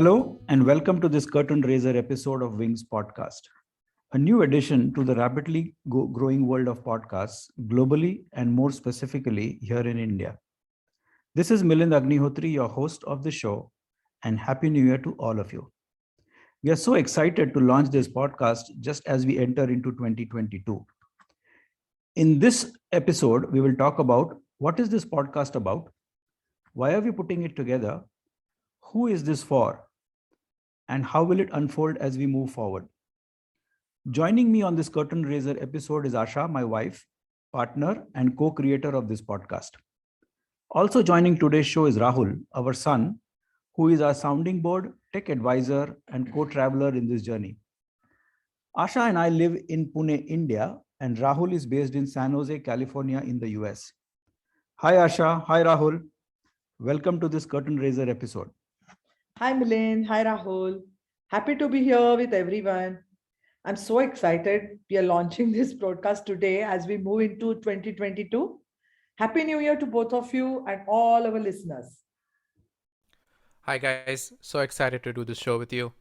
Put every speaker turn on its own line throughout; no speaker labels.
Hello, and welcome to this curtain raiser episode of Wings podcast, a new addition to the rapidly growing world of podcasts globally and more specifically here in India. This is Milind Agnihotri, your host of the show, and Happy New Year to all of you. We are so excited to launch this podcast just as we enter into 2022. In this episode, we will talk about what is this podcast about, why are we putting it together, who is this for, and how will it unfold as we move forward. Joining me on this curtain raiser episode is Asha, my wife, partner, and co-creator of this podcast. Also joining today's show is Rahul, our son, who is our sounding board, tech advisor, and co-traveler in this journey. Asha and I live in Pune, India, and Rahul is based in San Jose, California in the US. Hi Asha, hi Rahul. Welcome to this curtain raiser episode.
Hi Milind, hi Rahul. Happy to be here with everyone. I'm so excited. We are launching this broadcast today as we move into 2022. Happy New Year to both of you and all our listeners.
Hi guys, so excited to do this show with you.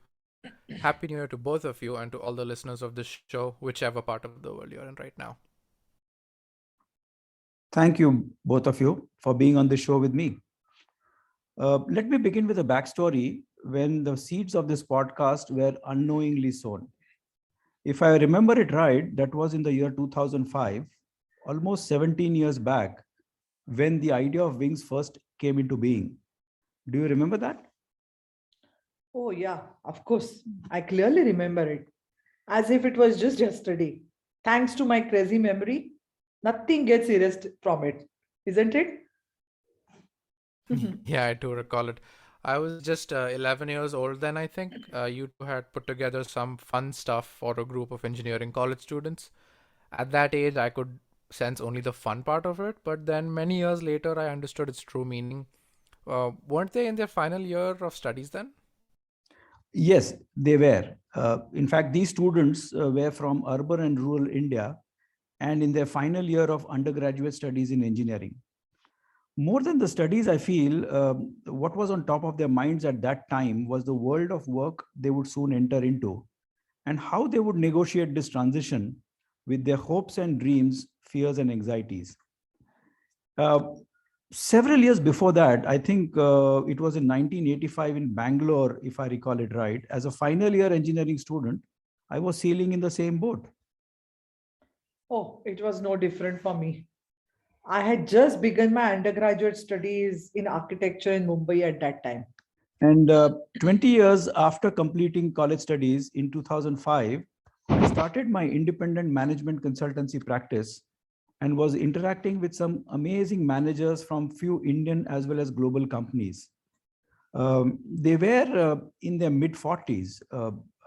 Happy New Year to both of you and to all the listeners of this show, whichever part of the world you're in right now.
Thank you, both of you, for being on the show with me. Let me begin with a backstory when the seeds of this podcast were unknowingly sown. If I remember it right, that was in the year 2005, almost 17 years back, when the idea of Wings first came into being. Do you remember that?
Oh, yeah, of course. I clearly remember it as if it was just yesterday. Thanks to my crazy memory, nothing gets erased from it, isn't it?
Yeah, I do recall it. I was just 11 years old then, I think. You two had put together some fun stuff for a group of engineering college students. At that age, I could sense only the fun part of it, but then many years later, I understood its true meaning. Weren't they in their final year of studies then?
Yes, they were. In fact, these students were from urban and rural India and in their final year of undergraduate studies in engineering. More than the studies, I feel what was on top of their minds at that time was the world of work they would soon enter into and how they would negotiate this transition with their hopes and dreams, fears and anxieties. Uh, Several years before that, I think it was in 1985 in Bangalore, if I recall it right, as a final year engineering student, I was sailing in the same boat.
Oh, it was no different for me. I had just begun my undergraduate studies in architecture in Mumbai at that time.
And 20 years after completing college studies in 2005, I started my independent management consultancy practice and was interacting with some amazing managers from few Indian as well as global companies. They were in their mid 40s,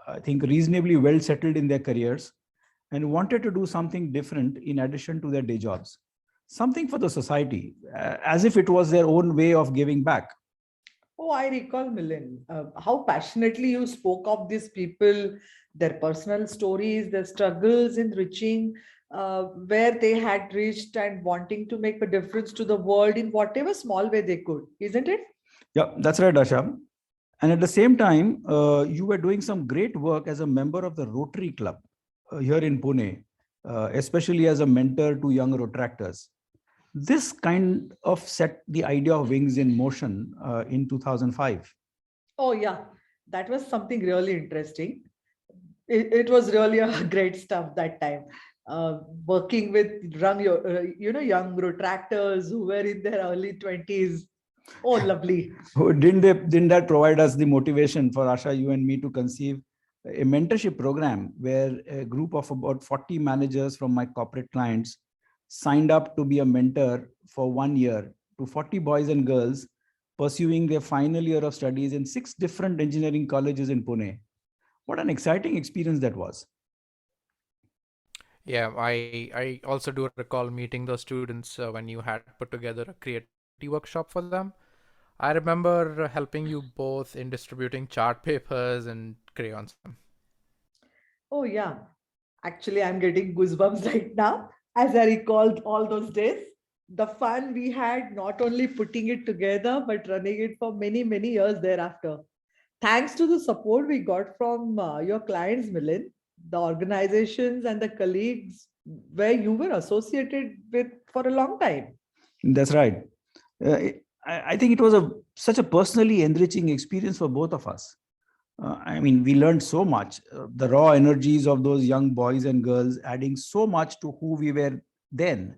I think reasonably well settled in their careers and wanted to do something different in addition to their day jobs, something for the society, as if it was their own way of giving back.
Oh, I recall, Milind, how passionately you spoke of these people, their personal stories, their struggles in reaching where they had reached and wanting to make a difference to the world in whatever small way they could, isn't it?
Yeah, that's right, Asha. And at the same time, you were doing some great work as a member of the Rotary Club here in Pune, especially as a mentor to young Rotractors. This kind of set the idea of Wings in motion in 2005.
Oh, yeah, that was something really interesting. It was really a great stuff that time. Working with young Rotractors who were in their early 20s. Oh, lovely.
Didn't that provide us the motivation for Asha, you and me to conceive a mentorship program where a group of about 40 managers from my corporate clients signed up to be a mentor for 1 year to 40 boys and girls pursuing their final year of studies in 6 different engineering colleges in Pune. What an exciting experience that was.
Yeah, I also do recall meeting those students when you had put together a creativity workshop for them. I remember helping you both in distributing chart papers and crayons.
Oh, yeah. Actually, I'm getting goosebumps right now as I recalled all those days. The fun we had, not only putting it together, but running it for many, many years thereafter. thanks to the support we got from your clients, Milind, the organizations and the colleagues where you were associated with for a long time.
That's right. I think it was such a personally enriching experience for both of us. I mean, we learned so much. The raw energies of those young boys and girls adding so much to who we were then.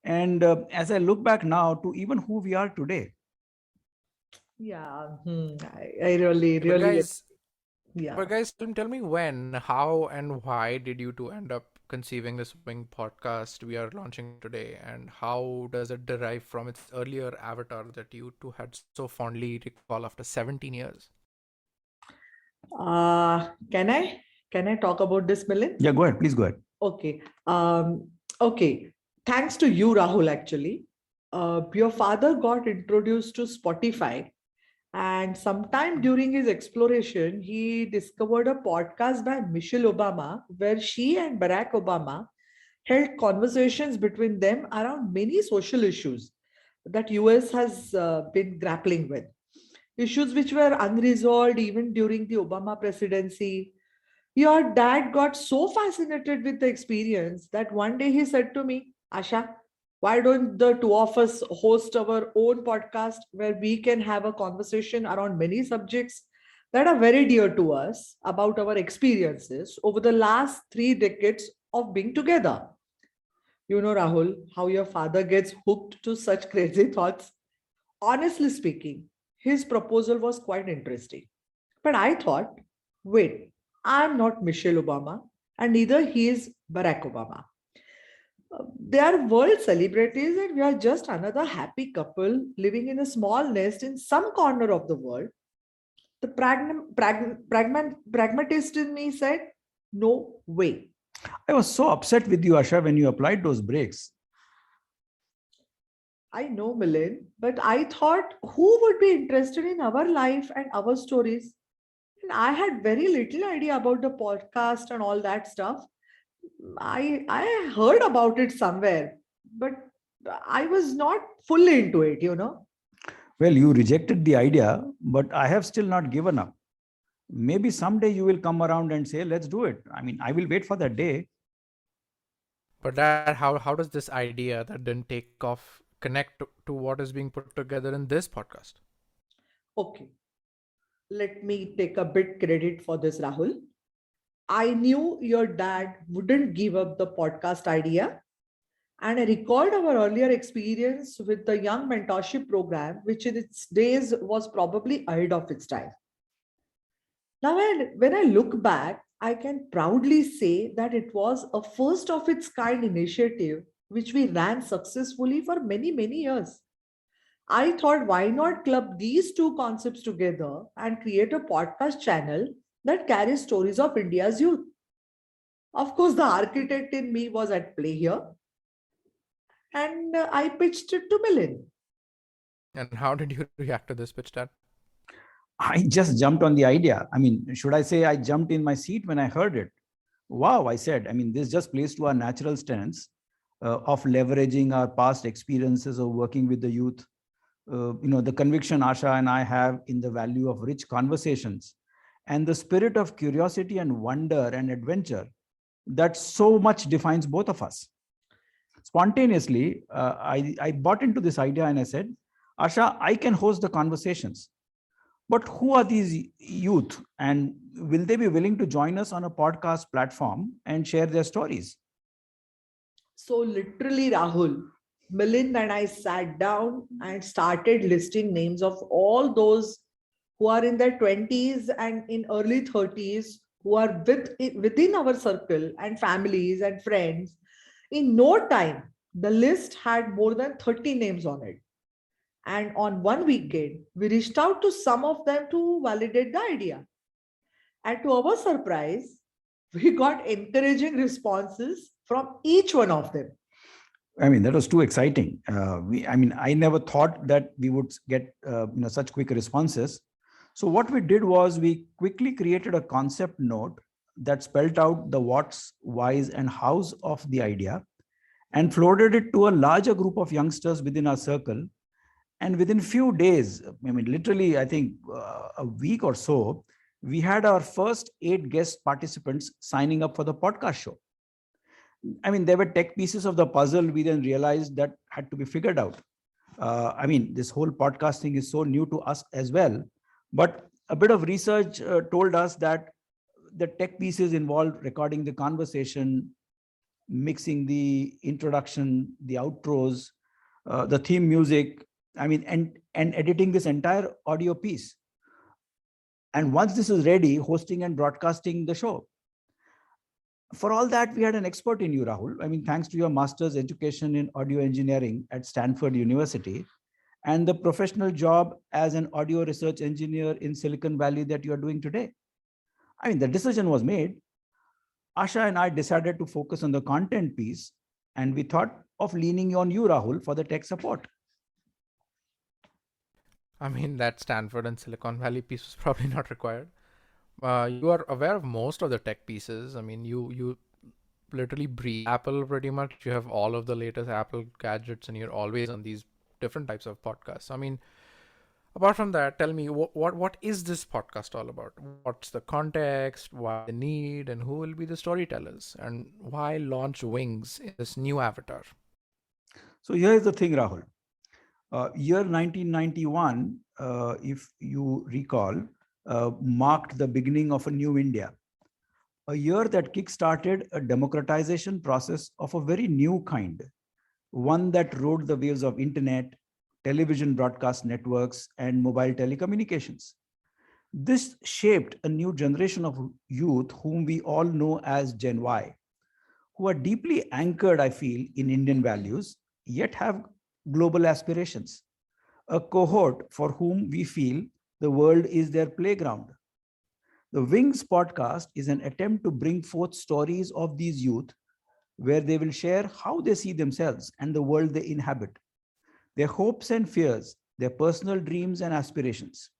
And as I look back now to even who we are today.
Yeah, I really,
But
really,
guys,
yeah.
tell me when, how, and why did you two end up conceiving this Wing podcast we are launching today, and how does it derive from its earlier avatar that you two had so fondly recall after 17 years?
Can I talk about this, Milind?
Yeah, go ahead. Please go ahead.
Okay. Okay. Thanks to you, Rahul, actually. Your father got introduced to Spotify, and sometime during his exploration, he discovered a podcast by Michelle Obama, where she and Barack Obama held conversations between them around many social issues that US has been grappling with. Issues which were unresolved even during the Obama presidency. Your dad got so fascinated with the experience that one day he said to me, Asha, why don't the two of us host our own podcast where we can have a conversation around many subjects that are very dear to us about our experiences over the last 3 decades of being together? You know, Rahul, how your father gets hooked to such crazy thoughts. Honestly speaking, his proposal was quite interesting. But I thought, wait, I'm not Michelle Obama, and neither he is Barack Obama. They are world celebrities, and we are just another happy couple living in a small nest in some corner of the world. The pragmatist in me said, no way.
I was so upset with you, Asha, when you applied those brakes.
I know, Milind, but I thought who would be interested in our life and our stories? And I had very little idea about the podcast and all that stuff. I heard about it somewhere, but I was not fully into it, you know.
Well, you rejected the idea, but I have still not given up. Maybe someday you will come around and say, let's do it. I mean, I will wait for that day.
But that how does this idea that didn't take off connect to what is being put together in this podcast?
Okay, let me take a bit credit for this, Rahul. I knew your dad wouldn't give up the podcast idea. And I recalled our earlier experience with the young mentorship program, which in its days was probably ahead of its time. Now, when I look back, I can proudly say that it was a first of its kind initiative which we ran successfully for many, many years. I thought, why not club these two concepts together and create a podcast channel that carries stories of India's youth? Of course, the architect in me was at play here, and I pitched it to Milind.
And how did you react to this pitch, Dad?
I just jumped on the idea. I mean, should I say I jumped in my seat when I heard it? Wow, I said. I mean, this just plays to our natural strengths of leveraging our past experiences of working with the youth. The conviction Asha and I have in the value of rich conversations and the spirit of curiosity and wonder and adventure that so much defines both of us. Spontaneously, I bought into this idea and I said, Asha, I can host the conversations. But who are these youth and will they be willing to join us on a podcast platform and share their stories?
So, literally, Rahul, Milind and I sat down and started listing names of all those who are in their 20s and in early 30s who are within our circle and families and friends. In no time, the list had more than 30 names on it. And on one weekend, we reached out to some of them to validate the idea. And to our surprise, we got encouraging responses from each one of them.
I mean, that was too exciting. I never thought that we would get such quick responses. So what we did was we quickly created a concept note that spelled out the what's, whys, and hows of the idea and floated it to a larger group of youngsters within our circle. And within few days, I mean, literally, I think a week or so, we had our first 8 guest participants signing up for the podcast show. I mean, there were tech pieces of the puzzle we then realized that had to be figured out. I mean, this whole podcasting is so new to us as well. But a bit of research told us that the tech pieces involved recording the conversation, mixing the introduction, the outros, the theme music. I mean, and editing this entire audio piece. And once this is ready, hosting and broadcasting the show. For all that, we had an expert in you, Rahul. I mean, thanks to your master's education in audio engineering at Stanford University and the professional job as an audio research engineer in Silicon Valley that you are doing today. I mean, the decision was made. Asha and I decided to focus on the content piece, and we thought of leaning on you, Rahul, for the tech support.
I mean, that Stanford and Silicon Valley piece was probably not required. You are aware of most of the tech pieces. I mean, you literally breathe Apple pretty much. You have all of the latest Apple gadgets, and you're always on these different types of podcasts. I mean, apart from that, tell me what is this podcast all about? What's the context? Why the need? And who will be the storytellers? And why launch Wings in this new avatar?
So here is the thing, Rahul. Year 1991, if you recall, marked the beginning of a new India, a year that kick-started a democratization process of a very new kind, one that rode the waves of internet, television broadcast networks, and mobile telecommunications. This shaped a new generation of youth whom we all know as Gen Y, who are deeply anchored, I feel, in Indian values, yet have global aspirations. A cohort for whom we feel the world is their playground. The Wings podcast is an attempt to bring forth stories of these youth where they will share how they see themselves and the world they inhabit, their hopes and fears, their personal dreams and aspirations.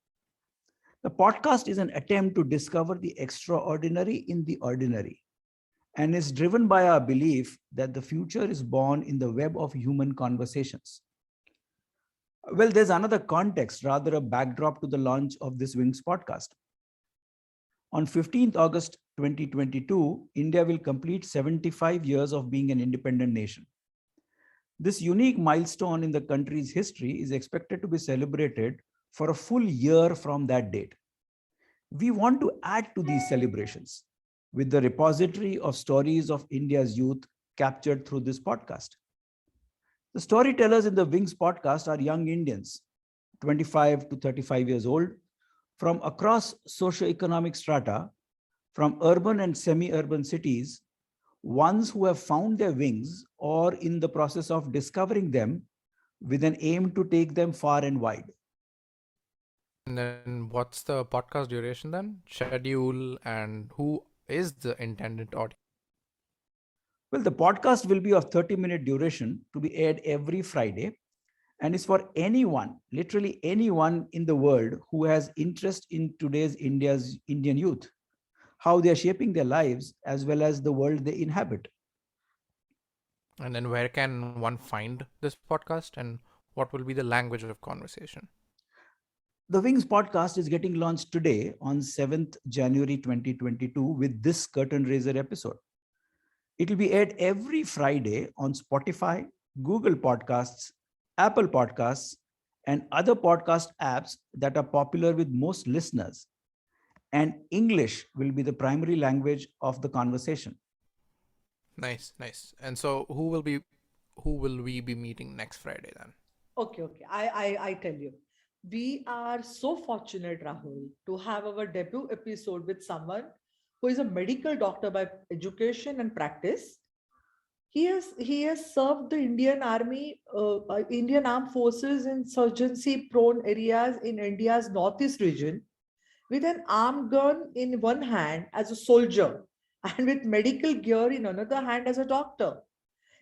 The podcast is an attempt to discover the extraordinary in the ordinary and is driven by our belief that the future is born in the web of human conversations. Well, there's another context, rather a backdrop to the launch of this Wings podcast. On 15th August 2022, India will complete 75 years of being an independent nation. This unique milestone in the country's history is expected to be celebrated for a full year from that date. We want to add to these celebrations with the repository of stories of India's youth captured through this podcast. The storytellers in the Wings podcast are young Indians, 25 to 35 years old, from across socioeconomic strata, from urban and semi-urban cities, ones who have found their wings or in the process of discovering them with an aim to take them far and wide.
And then what's the podcast duration then? Schedule and who is the intended audience?
Well, the podcast will be of 30-minute duration to be aired every Friday and is for anyone, literally anyone in the world who has interest in today's Indian youth, how they are shaping their lives as well as the world they inhabit.
And then where can one find this podcast and what will be the language of conversation?
The Wings podcast is getting launched today on 7th January 2022 with this curtain raiser episode. It will be aired every Friday on Spotify, Google Podcasts, Apple Podcasts, and other podcast apps that are popular with most listeners. And English will be the primary language of the conversation.
Nice, nice. And so who will we be meeting next Friday then?
Okay. I tell you. We are so fortunate, Rahul, to have our debut episode with someone who is a medical doctor by education and practice. He has served the Indian Army, Indian Armed Forces in insurgency-prone areas in India's northeast region, with an armed gun in one hand as a soldier and with medical gear in another hand as a doctor.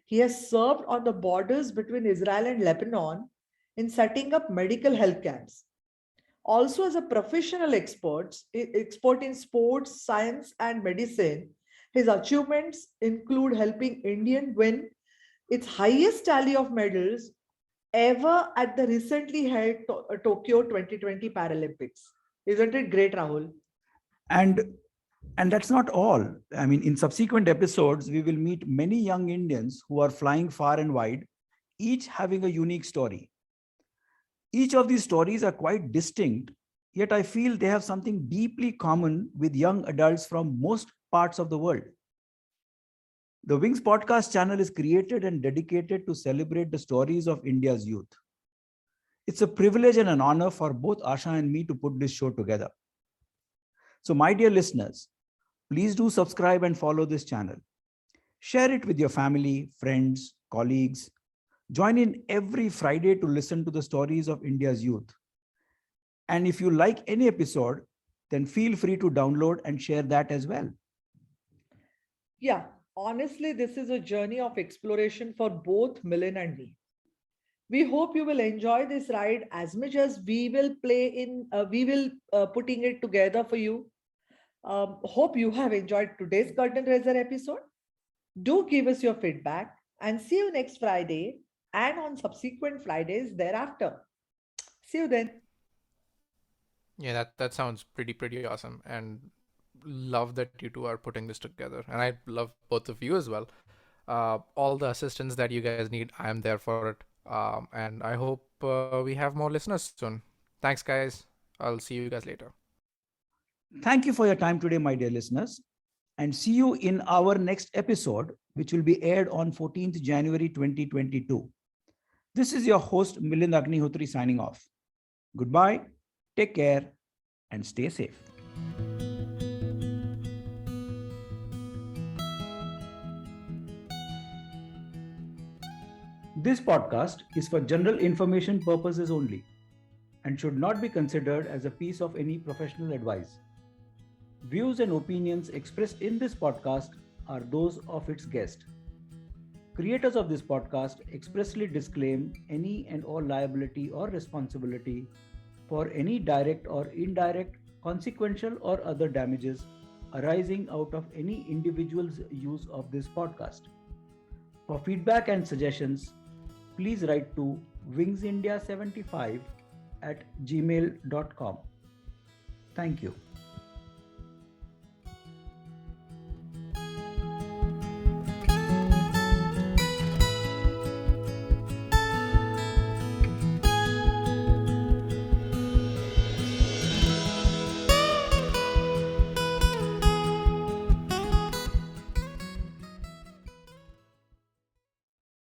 He has served on the borders between Israel and Lebanon in setting up medical health camps. Also, as a professional expert in sports, science, and medicine, his achievements include helping India win its highest tally of medals ever at the recently held Tokyo 2020 Paralympics. Isn't it great, Rahul?
And and that's not all. I mean, in subsequent episodes, we will meet many young Indians who are flying far and wide, each having a unique story. Each of these stories are quite distinct, yet I feel they have something deeply common with young adults from most parts of the world. The Wings podcast channel is created and dedicated to celebrate the stories of India's youth. It's a privilege and an honor for both Asha and me to put this show together. So, my dear listeners, please do subscribe and follow this channel. Share it with your family, friends, colleagues. Join in every Friday to listen to the stories of India's youth. And if you like any episode, then feel free to download and share that as well.
Yeah, honestly, this is a journey of exploration for both Milind and me. We hope you will enjoy this ride as much as we will putting it together for you. Hope you have enjoyed today's Curtain Raiser episode. Do give us your feedback and see you next Friday and on subsequent Fridays thereafter. See you then.
Yeah, that sounds pretty awesome, and love that you two are putting this together. And I love both of you as well. All the assistance that you guys need, I am there for it. And I hope we have more listeners soon. Thanks, guys. I'll see you guys later.
Thank you for your time today, my dear listeners, and see you in our next episode, which will be aired on 14th January 2022. This is your host, Milind Agnihotri, signing off. Goodbye, take care, and stay safe. This podcast is for general information purposes only and should not be considered as a piece of any professional advice. Views and opinions expressed in this podcast are those of its guest. Creators of this podcast expressly disclaim any and all liability or responsibility for any direct or indirect, consequential, or other damages arising out of any individual's use of this podcast. For feedback and suggestions, please write to wingsindia75 at gmail.com. Thank you.